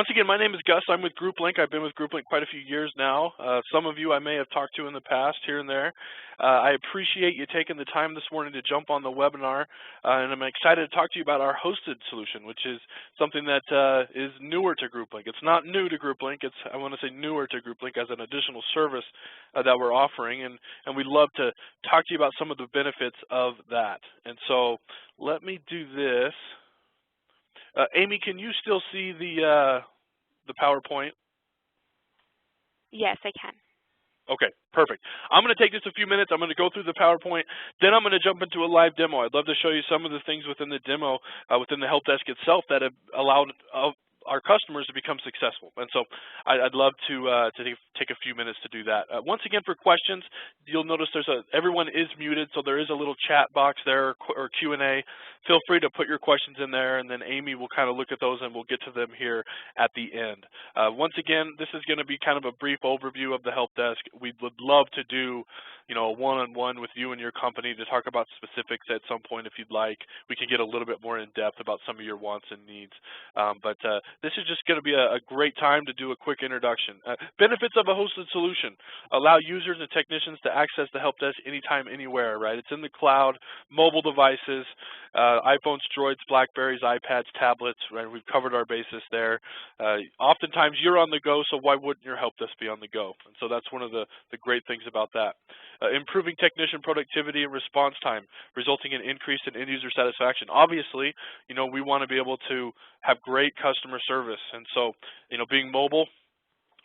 Once again, my name is Gus. I'm with GroupLink. I've been with GroupLink quite a few years now. Some of you I may have talked to in the past here and there. I appreciate you taking the time this morning to jump on the webinar, and I'm excited to talk to you about our hosted solution, which is something that is newer to GroupLink. It's not new to GroupLink. It's, I want to say, newer to GroupLink as an additional service that we're offering, and we'd love to talk to you about some of the benefits of that. And so let me do this. Amy, can you still see the PowerPoint? Yes, I can. Okay, perfect. I'm going to take just a few minutes. I'm going to go through the PowerPoint. Then I'm going to jump into a live demo. I'd love to show you some of the things within the demo, within the help desk itself, that have allowed our customers to become successful. And so I'd love to take a few minutes to do that. Once again, for questions, you'll notice everyone is muted, so there is a little chat box there or Q&A. Feel free to put your questions in there, and then Amy will kind of look at those, and we'll get to them here at the end. Once again, this is going to be kind of a brief overview of the help desk. We would love to do, a one-on-one with you and your company to talk about specifics at some point if you'd like. We can get a little bit more in depth about some of your wants and needs. But this is just going to be a great time to do a quick introduction. Benefits of a hosted solution: allow users and technicians to access the help desk anytime, anywhere, right? It's in the cloud, mobile devices, iPhones, Droids, Blackberries, iPads, tablets, right? We've covered our basis there. Oftentimes you're on the go, so why wouldn't your help desk be on the go? And so that's one of the great things about that. Improving technician productivity and response time, resulting in increase in end-user satisfaction. Obviously, we want to be able to have great customer service, and so, being mobile,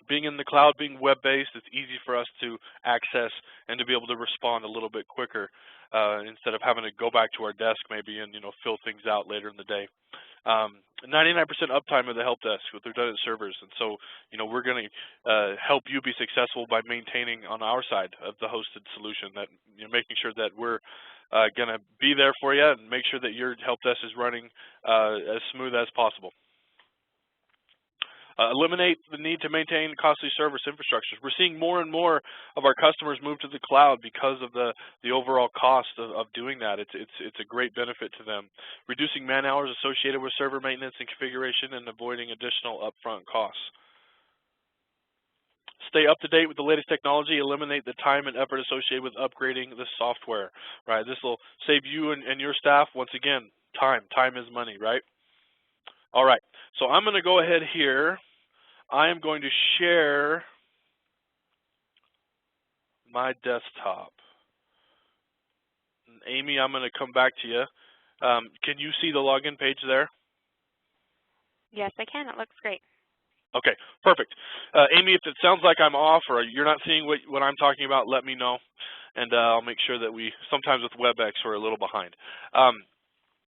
being in the cloud, being web-based, it's easy for us to access and to be able to respond a little bit quicker instead of having to go back to our desk maybe and, fill things out later in the day. 99% uptime of the help desk with redundant servers, and so we're going to help you be successful by maintaining on our side of the hosted solution, that making sure that we're going to be there for you and make sure that your help desk is running as smooth as possible. Eliminate the need to maintain costly service infrastructures. We're seeing more and more of our customers move to the cloud because of the overall cost of doing that. It's a great benefit to them. Reducing man hours associated with server maintenance and configuration, and avoiding additional upfront costs. Stay up to date with the latest technology. Eliminate the time and effort associated with upgrading the software. Right. This will save you and your staff, once again, time. Time is money, right? All right, so I'm going to go ahead here. I am going to share my desktop. And Amy, I'm going to come back to you. Can you see the login page there? Yes, I can. It looks great. Okay, perfect. Amy, if it sounds like I'm off or you're not seeing what I'm talking about, let me know, and I'll make sure that sometimes with WebEx, we're a little behind.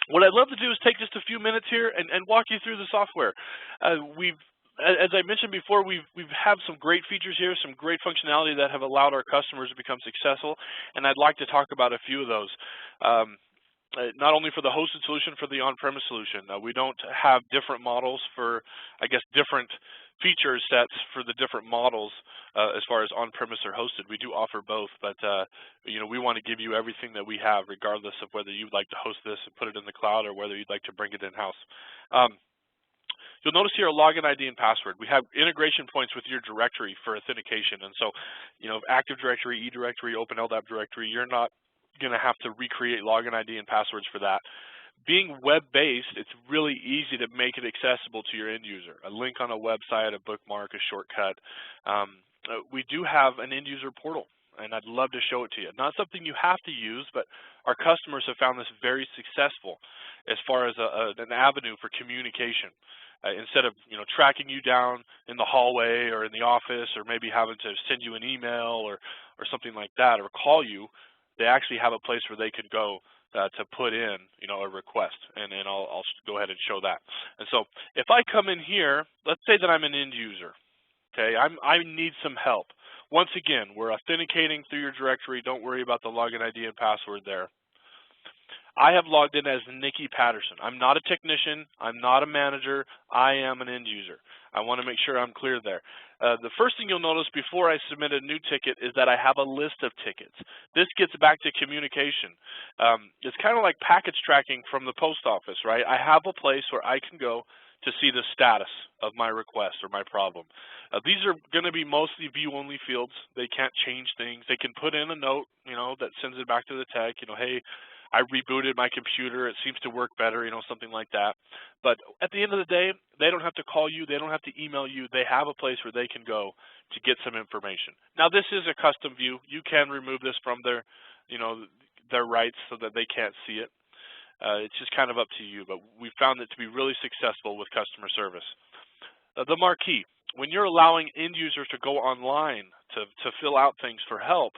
What I'd love to do is take just a few minutes here and walk you through the software. As I mentioned before, we've have some great features here, some great functionality that have allowed our customers to become successful, and I'd like to talk about a few of those. Not only for the hosted solution, for the on-premise solution. We don't have different models for, different feature sets for the different models as far as on-premise or hosted. We do offer both, but we want to give you everything that we have, regardless of whether you'd like to host this and put it in the cloud or whether you'd like to bring it in-house. You'll notice here a login ID and password. We have integration points with your directory for authentication, and so Active Directory, eDirectory, Open LDAP directory, you're not going to have to recreate login ID and passwords for that. Being web-based, it's really easy to make it accessible to your end user. A link on a website, a bookmark, a shortcut. We do have an end user portal, and I'd love to show it to you. Not something you have to use, but our customers have found this very successful as far as an avenue for communication. Instead of tracking you down in the hallway or in the office, or maybe having to send you an email or something like that, or call you, they actually have a place where they can go to put in, a request, and I'll go ahead and show that. And so, if I come in here, let's say that I'm an end user. Okay, I need some help. Once again, we're authenticating through your directory. Don't worry about the login ID and password there. I have logged in as Nikki Patterson. I'm not a technician. I'm not a manager. I am an end user. I want to make sure I'm clear there. The first thing you'll notice before I submit a new ticket is that I have a list of tickets. This gets back to communication. It's kind of like package tracking from the post office, right? I have a place where I can go to see the status of my request or my problem. These are going to be mostly view-only fields. They can't change things. They can put in a note, that sends it back to the tech, hey, I rebooted my computer, it seems to work better, something like that. But at the end of the day, they don't have to call you, they don't have to email you, they have a place where they can go to get some information. Now this is a custom view. You can remove this from their, their rights so that they can't see it. It's just kind of up to you, but we found it to be really successful with customer service. The marquee, when you're allowing end users to go online to fill out things for help,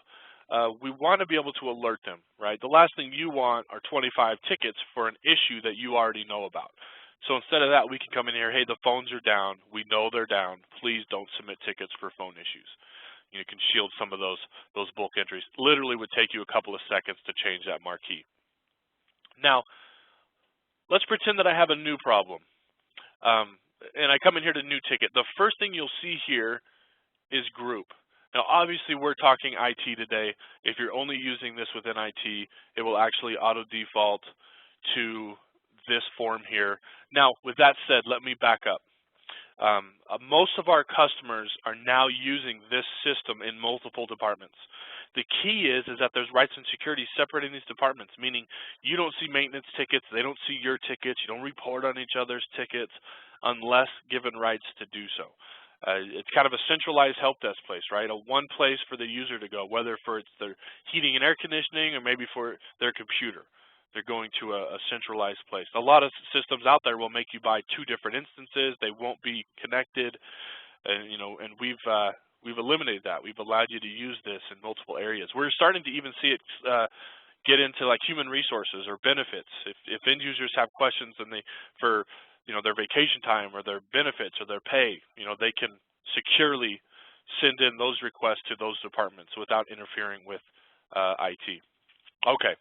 we want to be able to alert them, right? The last thing you want are 25 tickets for an issue that you already know about. So instead of that, we can come in here, hey, the phones are down. We know they're down. Please don't submit tickets for phone issues. You can shield some of those bulk entries. Literally would take you a couple of seconds to change that marquee. Now, let's pretend that I have a new problem, and I come in here to new ticket. The first thing you'll see here is group. Now, obviously, we're talking IT today. If you're only using this within IT, it will actually auto-default to this form here. Now, with that said, let me back up. Most of our customers are now using this system in multiple departments. The key is that there's rights and security separating these departments, meaning you don't see maintenance tickets, they don't see your tickets, you don't report on each other's tickets unless given rights to do so. It's kind of a centralized help desk place, right? One place for the user to go, whether for it's their heating and air conditioning or maybe for their computer. They're going to a centralized place. A lot of systems out there will make you buy 2 different instances. They won't be connected, and we've eliminated that. We've allowed you to use this in multiple areas. We're starting to even see it get into like human resources or benefits. If end users have questions and for their vacation time or their benefits or their pay, they can securely send in those requests to those departments without interfering with IT. Okay.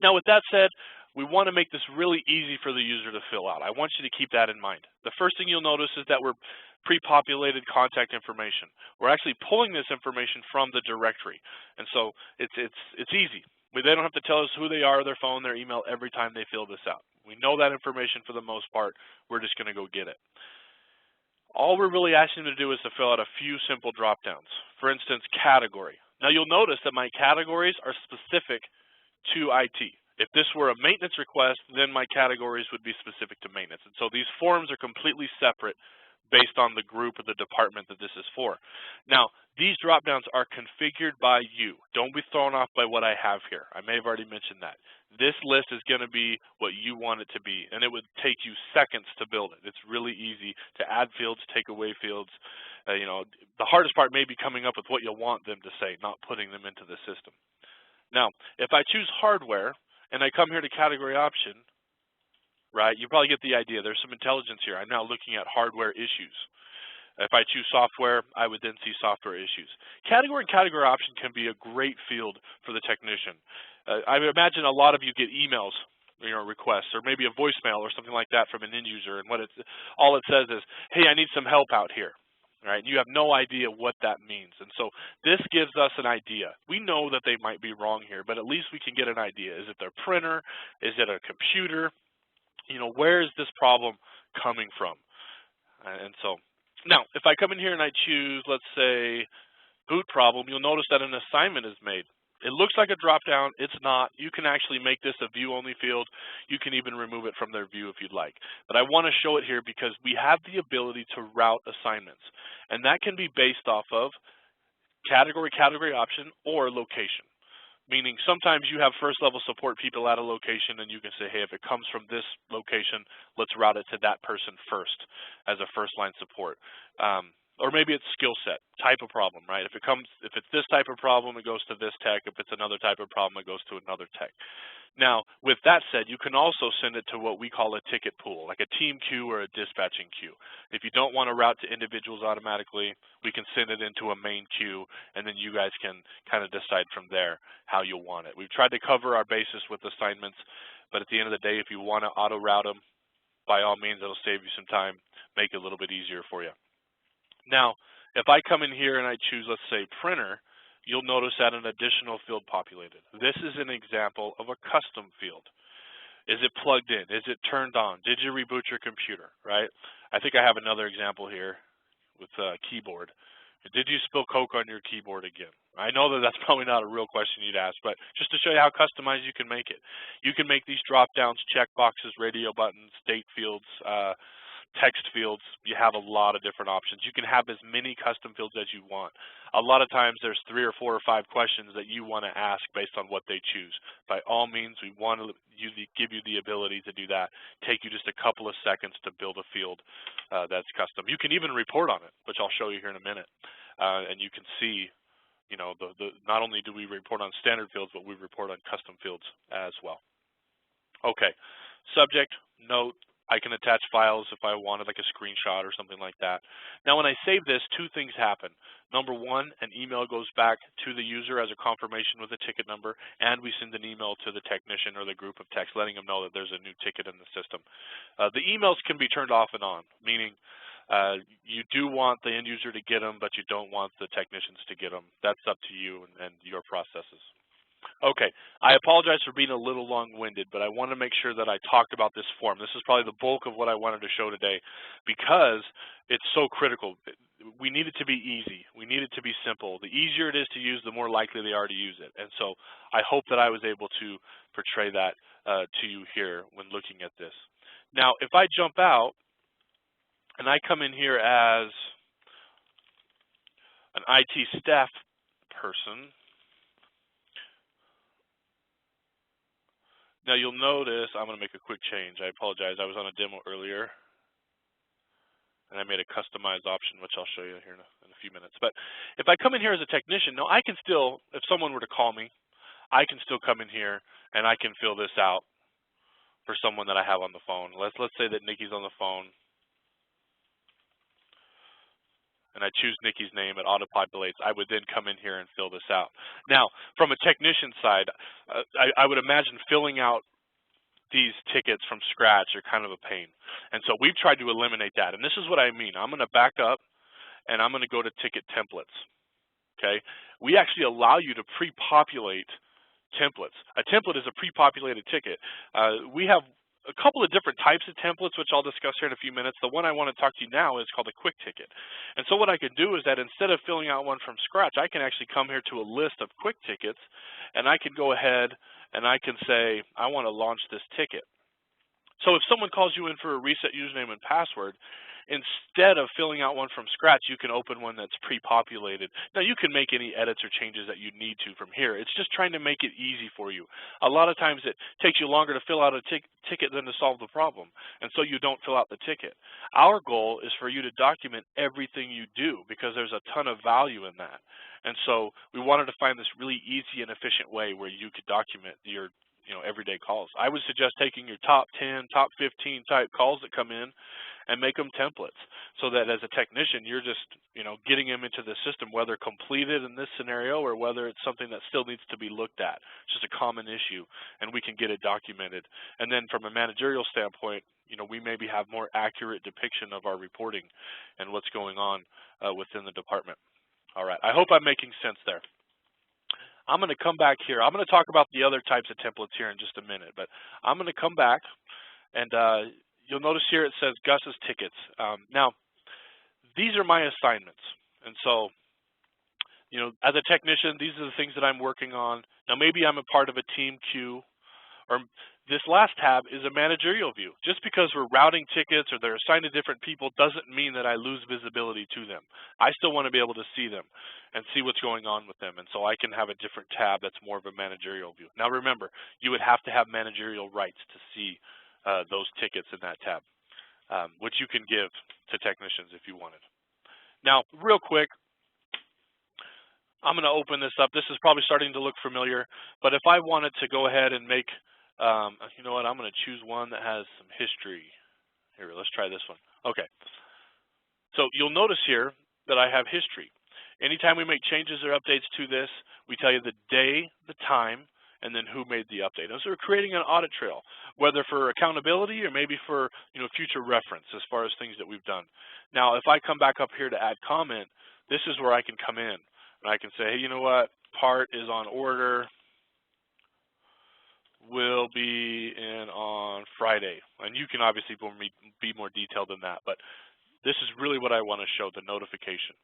Now, with that said, we want to make this really easy for the user to fill out. I want you to keep that in mind. The first thing you'll notice is that we're pre-populated contact information. We're actually pulling this information from the directory, and so it's easy. They don't have to tell us who they are, their phone, their email every time they fill this out. We know that information for the most part. We're just going to go get it. All we're really asking them to do is to fill out a few simple drop-downs. For instance, category. Now, you'll notice that my categories are specific to IT. If this were a maintenance request, then my categories would be specific to maintenance. And so these forms are completely separate based on the group or the department that this is for. Now, these drop-downs are configured by you. Don't be thrown off by what I have here. I may have already mentioned that. This list is going to be what you want it to be, and it would take you seconds to build it. It's really easy to add fields, take away fields. The hardest part may be coming up with what you want them to say, not putting them into the system. Now, if I choose hardware and I come here to category option, right, you probably get the idea. There's some intelligence here. I'm now looking at hardware issues. If I choose software, I would then see software issues. Category and category option can be a great field for the technician. I would imagine a lot of you get emails, requests, or maybe a voicemail or something like that from an end user, and all it says is, hey, I need some help out here. Right? You have no idea what that means. And so this gives us an idea. We know that they might be wrong here, but at least we can get an idea. Is it their printer? Is it a computer? Where is this problem coming from? And so now, if I come in here and I choose, let's say, boot problem, you'll notice that an assignment is made. It looks like a drop-down. It's not. You can actually make this a view-only field. You can even remove it from their view if you'd like. But I want to show it here because we have the ability to route assignments. And that can be based off of category option, or location. Meaning sometimes you have first-level support people at a location, and you can say, hey, if it comes from this location, let's route it to that person first as a first-line support. Or maybe it's skill set, type of problem, right? If it's this type of problem, it goes to this tech. If it's another type of problem, it goes to another tech. Now, with that said, you can also send it to what we call a ticket pool, like a team queue or a dispatching queue. If you don't want to route to individuals automatically, we can send it into a main queue, and then you guys can kind of decide from there how you'll want it. We've tried to cover our basis with assignments, but at the end of the day, if you want to auto-route them, by all means, it'll save you some time, make it a little bit easier for you. Now, if I come in here and I choose, let's say, printer, you'll notice that an additional field populated. This is an example of a custom field. Is it plugged in? Is it turned on? Did you reboot your computer, right? I think I have another example here with keyboard. Did you spill Coke on your keyboard again? I know that that's probably not a real question you'd ask, but just to show you how customized you can make it. You can make these drop downs, check boxes, radio buttons, date fields, text fields. You have a lot of different options. You can have as many custom fields as you want. A lot of times there's 3 or 4 or 5 questions that you want to ask based on what they choose. By all means, we want to give you the ability to do that. Take you just a couple of seconds to build a field that's custom. You can even report on it, which I'll show you here in a minute. And you can see, you know, not only do we report on standard fields, but we report on custom fields as well. Okay, subject, note. I can attach files if I wanted, like a screenshot or something like that. Now, when I save this, 2 things happen. Number 1, an email goes back to the user as a confirmation with a ticket number, and we send an email to the technician or the group of techs letting them know that there's a new ticket in the system. The emails can be turned off and on, meaning you do want the end user to get them, but you don't want the technicians to get them. That's up to you and your processes. Okay, I apologize for being a little long-winded, but I want to make sure that I talked about this form. This is probably the bulk of what I wanted to show today because it's so critical. We need it to be easy. We need it to be simple. The easier it is to use, the more likely they are to use it. And so I hope that I was able to portray that to you here when looking at this. Now, if I jump out and I come in here as an IT staff person, now you'll notice, I'm going to make a quick change. I apologize. I was on a demo earlier, and I made a customized option, which I'll show you here in a few minutes. But if I come in here as a technician, now I can still, if someone were to call me, I can still come in here and I can fill this out for someone that I have on the phone. Let's say that Nikki's on the phone, and I choose Nikki's name, it auto-populates. I would then come in here and fill this out. Now, from a technician side, I would imagine filling out these tickets from scratch are kind of a pain. And so we've tried to eliminate that. And this is what I mean. I'm going to back up, and I'm going to go to ticket templates. Okay? We actually allow you to pre-populate templates. A template is a pre-populated ticket. We have a couple of different types of templates, which I'll discuss here in a few minutes. The one I want to talk to you now is called a quick ticket. And so what I can do is that instead of filling out one from scratch, I can actually come here to a list of quick tickets, and I can go ahead and I can say, I want to launch this ticket. So if someone calls you in for a reset username and password, instead of filling out one from scratch, you can open one that's pre-populated. Now, you can make any edits or changes that you need to from here. It's just trying to make it easy for you. A lot of times it takes you longer to fill out a ticket than to solve the problem, and so you don't fill out the ticket. Our goal is for you to document everything you do because there's a ton of value in that. And so we wanted to find this really easy and efficient way where you could document your everyday calls. I would suggest taking your top 10, top 15 type calls that come in and make them templates so that as a technician, you're just, getting them into the system, whether completed in this scenario or whether it's something that still needs to be looked at. It's just a common issue, and we can get it documented. And then from a managerial standpoint, we maybe have more accurate depiction of our reporting and what's going on within the department. All right, I hope I'm making sense there. I'm going to come back here. I'm going to talk about the other types of templates here in just a minute, but I'm going to come back, and you'll notice here it says Gus's tickets. Now, these are my assignments, and so, as a technician, these are the things that I'm working on. Now, maybe I'm a part of a team queue, or this last tab is a managerial view. Just because we're routing tickets or they're assigned to different people doesn't mean that I lose visibility to them. I still want to be able to see them and see what's going on with them, and so I can have a different tab that's more of a managerial view. Now, remember, you would have to have managerial rights to see those tickets in that tab, which you can give to technicians if you wanted. Now, real quick, I'm going to open this up. This is probably starting to look familiar, but if I wanted to go ahead and make, you know what, I'm going to choose one that has some history. Here, let's try this one. Okay. So you'll notice here that I have history. Anytime we make changes or updates to this, we tell you the day, the time, and then who made the update. And so we're creating an audit trail, whether for accountability or maybe for future reference as far as things that we've done. Now, if I come back up here to add comment, this is where I can come in and I can say, hey, you know what, part is on order. will be in on Friday. And you can obviously be more detailed than that, but this is really what I want to show, the notification.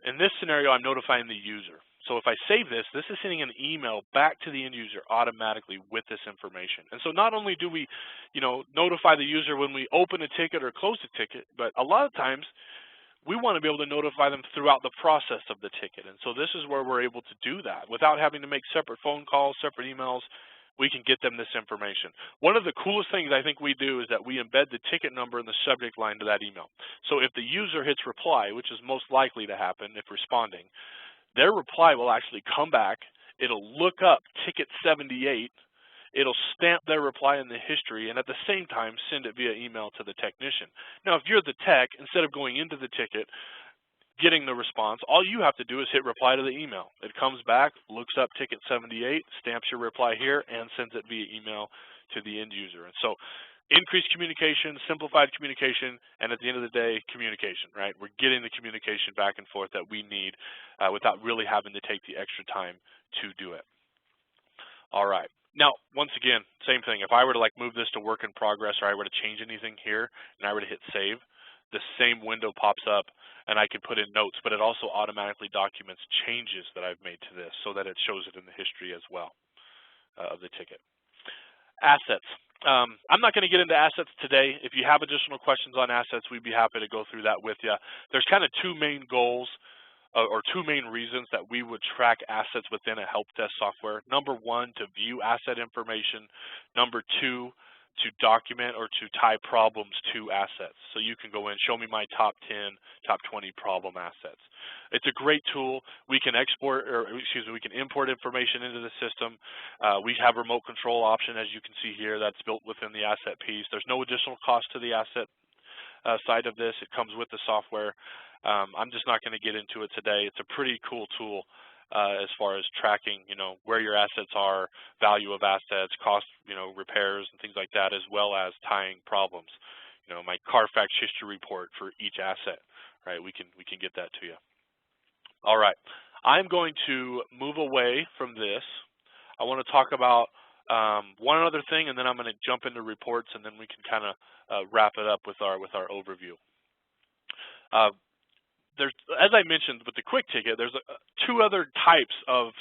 In this scenario, I'm notifying the user. So if I save this, this is sending an email back to the end user automatically with this information. And so not only do we, notify the user when we open a ticket or close a ticket, but a lot of times we want to be able to notify them throughout the process of the ticket. And so this is where we're able to do that without having to make separate phone calls, separate emails. We can get them this information. One of the coolest things I think we do is that we embed the ticket number in the subject line to that email. So if the user hits reply, which is most likely to happen if responding, their reply will actually come back. It'll look up ticket 78. It'll stamp their reply in the history and at the same time send it via email to the technician. Now, if you're the tech, instead of going into the ticket, getting the response, all you have to do is hit reply to the email. It comes back, looks up ticket 78, stamps your reply here, and sends it via email to the end user. And so increased communication, simplified communication, and at the end of the day, communication, right? We're getting the communication back and forth that we need without really having to take the extra time to do it. All right. Now, once again, same thing. If I were to move this to work in progress, or I were to change anything here and I were to hit save, the same window pops up and I can put in notes, but it also automatically documents changes that I've made to this so that it shows it in the history as well of the ticket. Assets. I'm not going to get into assets today. If you have additional questions on assets, we'd be happy to go through that with you. There's kind of two main goals or two main reasons that we would track assets within a help desk software. Number one, to view asset information. Number two, to document or to tie problems to assets. So you can go in, show me my top 10, top 20 problem assets. It's a great tool. We can we can import information into the system. We have remote control option, as you can see here, that's built within the asset piece. There's no additional cost to the asset side of this. It comes with the software. I'm just not going to get into it today. It's a pretty cool tool as far as tracking, where your assets are, value of assets, cost, repairs and things like that, as well as tying problems. My Carfax history report for each asset, right? We can get that to you. All right. I'm going to move away from this. I want to talk about one other thing, and then I'm going to jump into reports, and then we can kind of wrap it up with our overview. As I mentioned with the quick ticket, there's two other types of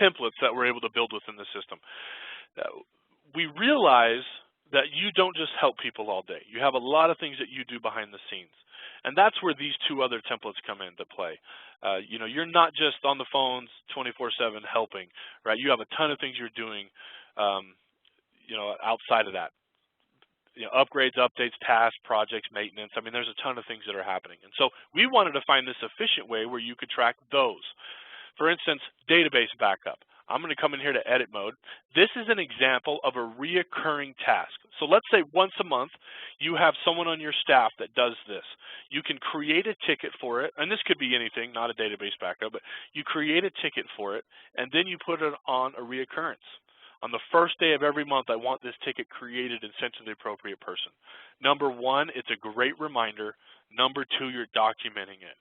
templates that we're able to build within the system. We realize that you don't just help people all day. You have a lot of things that you do behind the scenes. And that's where these two other templates come into play. You're not just on the phones 24/7 helping, right? You have a ton of things you're doing, outside of that. Upgrades, updates, tasks, projects, maintenance. I mean, there's a ton of things that are happening. And so we wanted to find this efficient way where you could track those. For instance, database backup. I'm going to come in here to edit mode. This is an example of a reoccurring task. So let's say once a month you have someone on your staff that does this. You can create a ticket for it, and this could be anything, not a database backup, but you create a ticket for it, and then you put it on a reoccurrence. On the first day of every month, I want this ticket created and sent to the appropriate person. Number one, it's a great reminder. Number two, you're documenting it.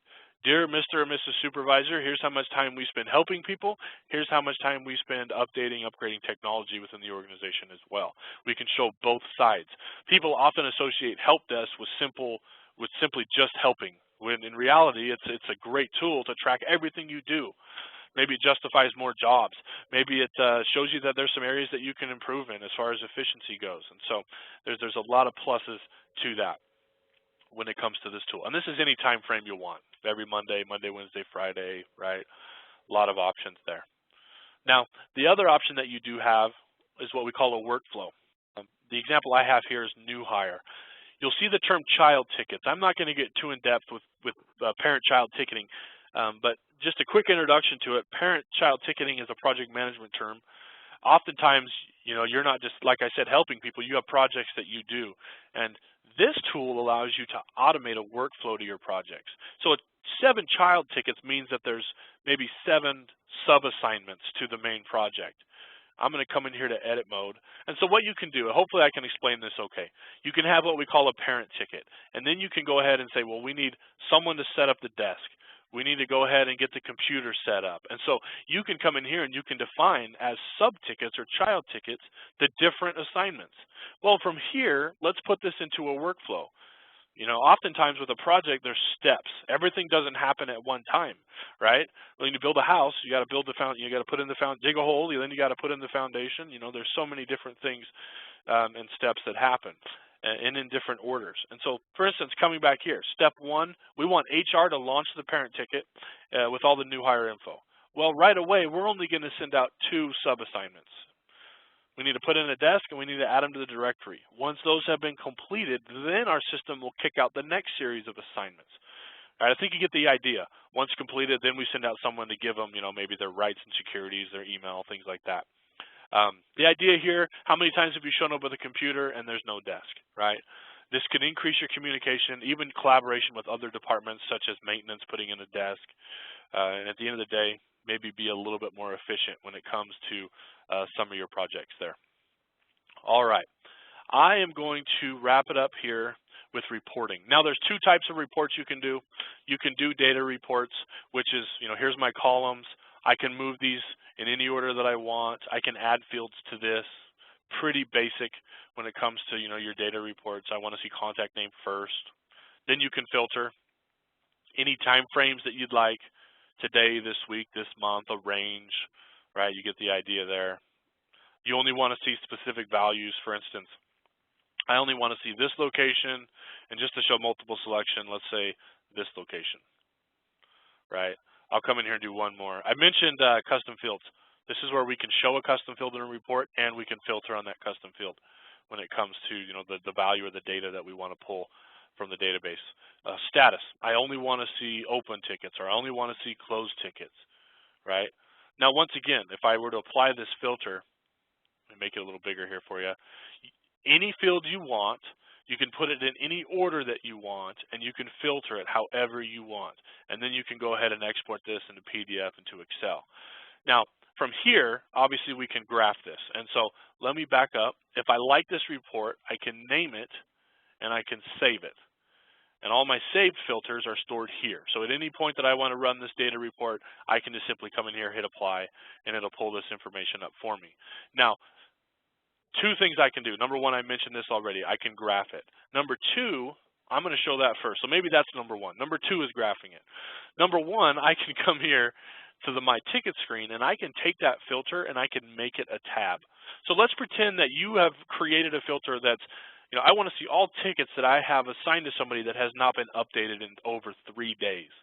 Dear Mr. or Mrs. Supervisor, here's how much time we spend helping people. Here's how much time we spend updating, upgrading technology within the organization as well. We can show both sides. People often associate help desk with simply just helping, when in reality, it's a great tool to track everything you do. Maybe it justifies more jobs. Maybe it shows you that there's some areas that you can improve in as far as efficiency goes. And so there's a lot of pluses to that when it comes to this tool. And this is any time frame you want. Every Monday, Wednesday, Friday, right? A lot of options there. Now, the other option that you do have is what we call a workflow. The example I have here is new hire. You'll see the term child tickets. I'm not going to get too in-depth with parent-child ticketing, but just a quick introduction to it. Parent-child ticketing is a project management term. Oftentimes, you're not just, like I said, helping people. You have projects that you do. And this tool allows you to automate a workflow to your projects. So 7 child tickets means that there's maybe 7 sub-assignments to the main project. I'm going to come in here to edit mode. And so what you can do, hopefully I can explain this okay. You can have what we call a parent ticket. And then you can go ahead and say, well, we need someone to set up the desk. we need to go ahead and get the computer set up. And so you can come in here and you can define as sub-tickets or child tickets the different assignments. Well, from here, let's put this into a workflow. You know, oftentimes with a project, there's steps. Everything doesn't happen at one time, right? When you build a house, you got to build the foundation. You got to put in the dig a hole, then you got to put in the foundation. You know, there's so many different things and steps that happen, and in different orders. And so, for instance, coming back here, step 1, we want HR to launch the parent ticket with all the new hire info. Well, right away, we're only going to send out 2 sub-assignments. We need to put in a desk, and we need to add them to the directory. Once those have been completed, then our system will kick out the next series of assignments. All right, I think you get the idea. Once completed, then we send out someone to give them, you know, maybe their rights and securities, their email, things like that. The idea here, how many times have you shown up with a computer and there's no desk, right? This can increase your communication, even collaboration with other departments such as maintenance, putting in a desk. And at the end of the day, maybe be a little bit more efficient when it comes to some of your projects there. All right, I am going to wrap it up here with reporting. Now, there's 2 types of reports you can do. You can do data reports, which is, you know, here's my columns. I can move these in any order that I want. I can add fields to this. Pretty basic when it comes to, you know, your data reports. I want to see contact name first. Then you can filter any time frames that you'd like. Today, this week, this month, a range, right? You get the idea there. You only want to see specific values. For instance, I only want to see this location, and just to show multiple selection, let's say this location, right? I'll come in here and do one more. I mentioned custom fields. This is where we can show a custom field in a report, and we can filter on that custom field when it comes to, you know, the value of the data that we want to pull from the database. Status, I only want to see open tickets, or I only want to see closed tickets, right? Now, once again, if I were to apply this filter, let me make it a little bigger here for you. Any field you want, you can put it in any order that you want, and you can filter it however you want. And then you can go ahead and export this into PDF, into Excel. Now, from here, obviously, we can graph this. And so let me back up. If I like this report, I can name it, and I can save it. And all my saved filters are stored here. So at any point that I want to run this data report, I can just simply come in here, hit apply, and it'll pull this information up for me. Now, 2 things I can do. Number 1, I mentioned this already. I can graph it. Number 2, I'm going to show that first. So maybe that's number 1. Number 2 is graphing it. Number 1, I can come here to the My Ticket screen, and I can take that filter and I can make it a tab. So let's pretend that you have created a filter that's, you know, I want to see all tickets that I have assigned to somebody that has not been updated in over 3 days.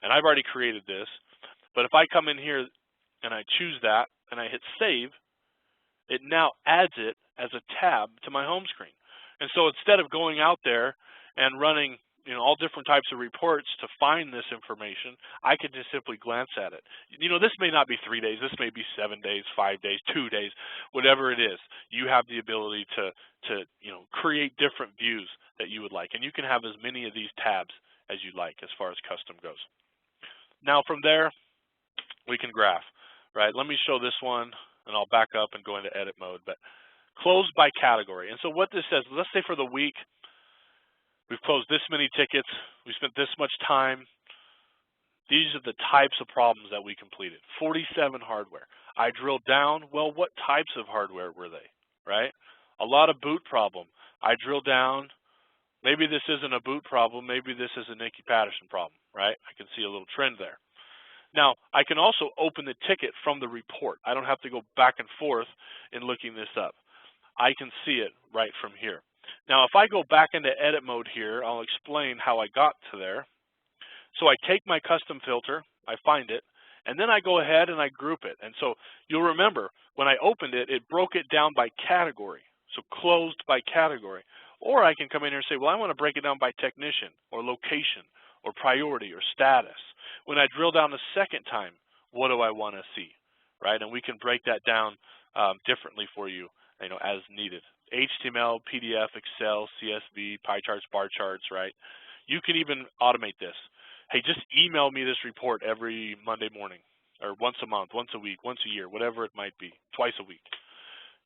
And I've already created this. But if I come in here and I choose that and I hit save, it now adds it as a tab to my home screen. And so instead of going out there and running, you know, all different types of reports to find this information, I can just simply glance at it. You know, this may not be 3 days, this may be 7 days, 5 days, 2 days, whatever it is. You have the ability to you know, create different views that you would like, and you can have as many of these tabs as you like as far as custom goes. Now from there, we can graph, right? Let me show this one, and I'll back up and go into edit mode, but closed by category. And so what this says, let's say for the week, we've closed this many tickets, we spent this much time. These are the types of problems that we completed. 47 hardware. I drilled down, well, what types of hardware were they, right? A lot of boot problem. I drilled down, maybe this isn't a boot problem, maybe this is a Nikki Patterson problem, right? I can see a little trend there. Now, I can also open the ticket from the report. I don't have to go back and forth in looking this up. I can see it right from here. Now, if I go back into edit mode here, I'll explain how I got to there. So I take my custom filter, I find it, and then I go ahead and I group it. And so you'll remember, when I opened it, it broke it down by category, so closed by category. Or I can come in here and say, well, I want to break it down by technician or location or priority or status. When I drill down a second time, what do I want to see, right? And we can break that down differently for you, you know, as needed. HTML, PDF, Excel, CSV, pie charts, bar charts, right? You can even automate this. Hey, just email me this report every Monday morning, or once a month, once a week, once a year, whatever it might be, twice a week.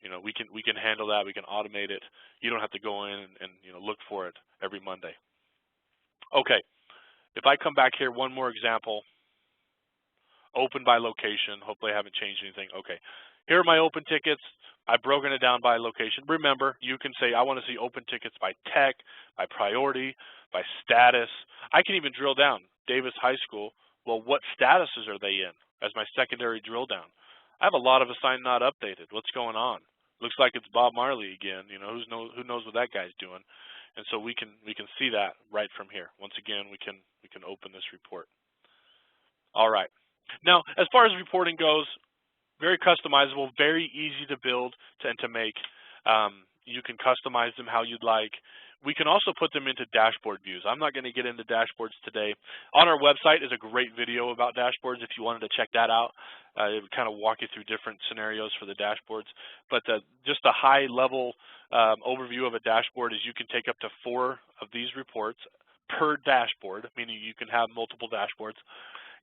You know, we can handle that. We can automate it. You don't have to go in and you know, look for it every Monday. Okay, if I come back here, one more example, open by location. Hopefully I haven't changed anything. Okay, here are my open tickets. I've broken it down by location. Remember, you can say I want to see open tickets by tech, by priority, by status. I can even drill down. Davis High School, well, what statuses are they in as my secondary drill down? I have a lot of assigned not updated. What's going on? Looks like it's Bob Marley again. You know, who knows what that guy's doing? And so we can see that right from here. Once again, we can open this report. All right. Now, as far as reporting goes, very customizable, very easy to build and to make. You can customize them how you'd like. We can also put them into dashboard views. I'm not going to get into dashboards today. On our website is a great video about dashboards if you wanted to check that out. It would kind of walk you through different scenarios for the dashboards. But just a high-level overview of a dashboard is you can take up to 4 of these reports per dashboard, meaning you can have multiple dashboards,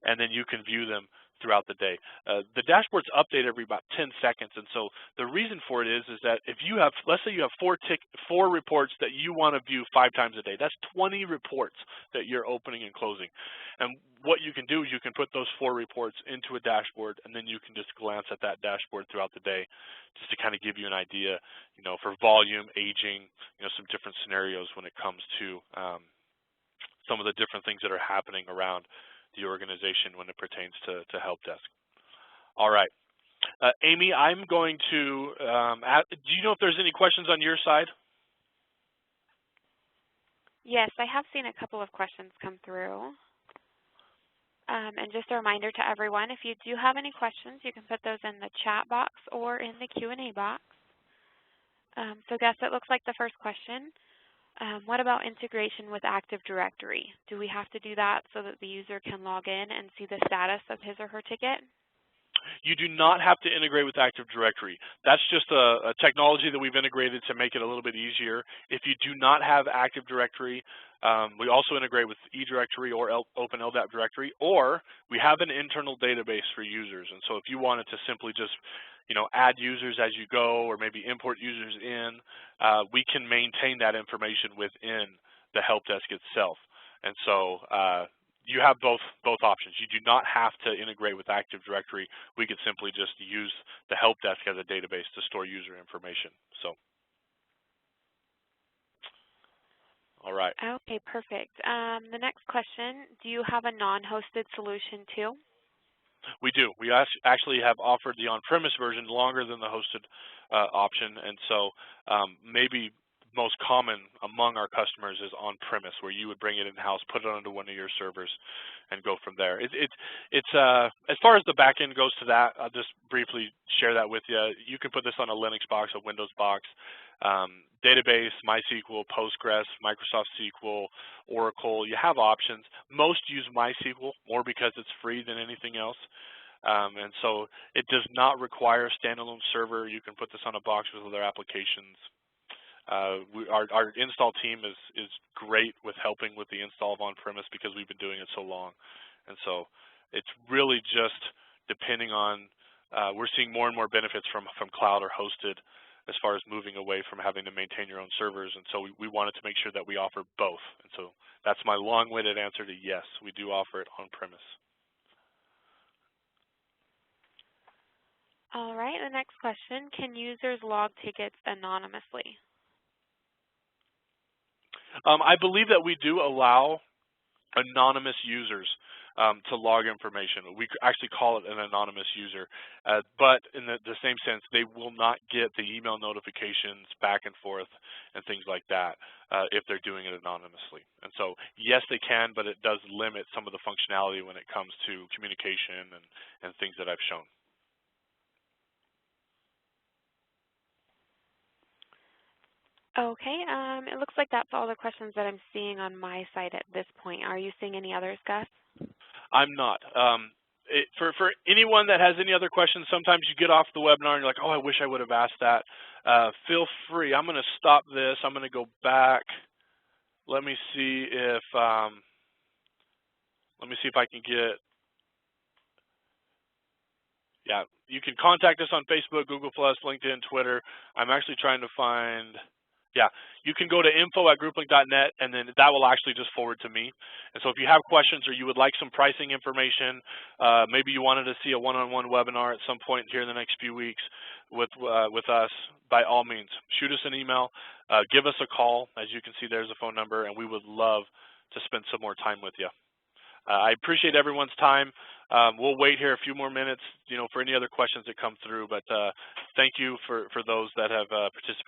and then you can view them throughout the day. The dashboards update every about 10 seconds, and so the reason for it is that if you have, let's say you have 4 reports that you want to view 5 times a day, that's 20 reports that you're opening and closing. And what you can do is you can put those 4 reports into a dashboard, and then you can just glance at that dashboard throughout the day just to kind of give you an idea, you know, for volume, aging, you know, some different scenarios when it comes to some of the different things that are happening around the organization when it pertains to help desk. All right. Amy, I'm going to, do you know if there's any questions on your side? Yes, I have seen a couple of questions come through. And just a reminder to everyone, if you do have any questions, you can put those in the chat box or in the Q&A box. So Gus, it looks like the first question, what about integration with Active Directory? Do we have to do that so that the user can log in and see the status of his or her ticket? You do not have to integrate with Active Directory. That's just a technology that we've integrated to make it a little bit easier. If you do not have Active Directory, we also integrate with eDirectory or Open LDAP Directory, or we have an internal database for users. And so if you wanted to simply just, you know, add users as you go, or maybe import users in, we can maintain that information within the help desk itself. And so you have both options. You do not have to integrate with Active Directory. We could simply just use the help desk as a database to store user information. So, all right. Okay, perfect. The next question, do you have a non-hosted solution too? We do. We actually have offered the on-premise version longer than the hosted option, and so maybe most common among our customers is on-premise, where you would bring it in-house, put it onto one of your servers, and go from there. It's as far as the back end goes to that, I'll just briefly share that with you. You can put this on a Linux box, a Windows box, database, MySQL, Postgres, Microsoft SQL, Oracle. You have options. Most use MySQL more because it's free than anything else. And so it does not require a standalone server. You can put this on a box with other applications. Our install team is great with helping with the install of on-premise because we've been doing it so long. And so it's really just depending on, we're seeing more and more benefits from cloud or hosted as far as moving away from having to maintain your own servers. And so we wanted to make sure that we offer both. And so that's my long-winded answer to yes, we do offer it on-premise. All right, the next question, can users log tickets anonymously? I believe that we do allow anonymous users to log information. We actually call it an anonymous user, but in the same sense, they will not get the email notifications back and forth and things like that if they're doing it anonymously. And so, yes, they can, but it does limit some of the functionality when it comes to communication and things that I've shown. Okay, it looks like that's all the questions that I'm seeing on my side at this point. Are you seeing any others, Gus? I'm not. For anyone that has any other questions, sometimes you get off the webinar and you're like, oh, I wish I would have asked that. Feel free. I'm going to stop this. I'm going to go back. Let me see if I can get. Yeah, you can contact us on Facebook, Google+, LinkedIn, Twitter. I'm actually trying to find Yeah, you can go to info@grouplink.net, and then that will actually just forward to me. And so if you have questions or you would like some pricing information, maybe you wanted to see a one-on-one webinar at some point here in the next few weeks with us, by all means, shoot us an email, give us a call. As you can see, there's a phone number, and we would love to spend some more time with you. I appreciate everyone's time. We'll wait here a few more minutes, for any other questions that come through, but thank you for those that have participated.